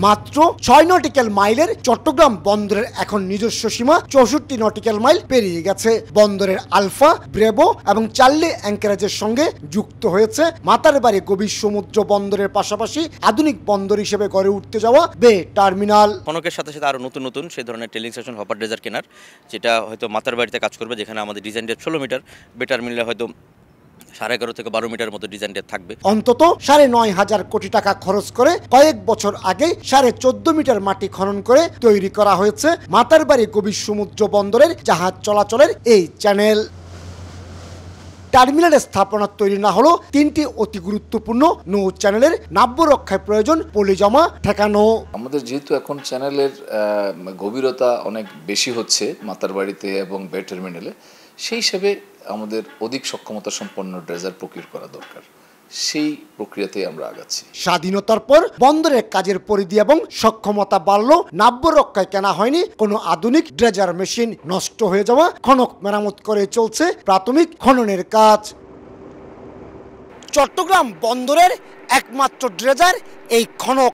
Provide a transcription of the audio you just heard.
মাত্র 6 নটিক্যাল মাইলের চট্টগ্রাম বন্দরের এখন নিজস্ব সীমা 64 নটিক্যাল মাইল পেরিয়ে গেছে। বন্দরের আলফা, ব্রেভো এবং চার্লি অ্যাঙ্কারেজের সঙ্গে যুক্ত হয়েছে মাতারবাড়ি গভীর সমুদ্র বন্দরের পাশাপাশি আধুনিক বন্দর হিসেবে গড়ে উঠতে যাওয়া বে টার্মিনাল। খনকের সাথে সাথে আরো নতুন নতুন সেই ধরনের টেলিং স্টেশন হপার ড্রেজার কেনার, যেটা হয়তো মাতারবাড়িতে কাজ করবে, যেখানে আমাদের ডিজাইন ডেপ 16 মিটার, বে টার্মিনালে হয়তো 11.5 থেকে 12 মিটার মতো ডিজাইন ডেপ থাকবে। অন্তত 9.5 কোটি টাকা খরচ করে কয়েক বছর আগে 14.5 মিটার মাটি খনন করে তৈরি করা হয়েছে মাতারবাড়ি গভীর সমুদ্র বন্দরের জাহাজ চলাচলের এই চ্যানেল। টার্মিনালের স্থাপনা তৈরি না হলো 3টি অতি গুরুত্বপূর্ণ নৌ চ্যানেলের নাব্য রক্ষায় প্রয়োজন পলি জমা ঠেকানো। আমাদের যেহেতু এখন চ্যানেলের গভীরতা অনেক বেশি হচ্ছে মাতারবাড়িতে এবং বে টার্মিনালে, সেই হিসেবে আমাদের অধিক সক্ষমতা সম্পন্ন ড্রেজার প্রকিউর করা দরকার। সেই প্রক্রিয়াতে আমরা আগাচ্ছি। স্বাধীনতার পর বন্দরের কাজের পরিধি এবং সক্ষমতা বাড়লো, নাব্য রক্ষায় কেনা হয়নি কোনো আধুনিক ড্রেজার মেশিন। নষ্ট হয়ে যাওয়া খনক মেরামত করে চলছে প্রাথমিক খননের কাজ। চট্টগ্রাম বন্দরের একমাত্র ড্রেজার এই খনক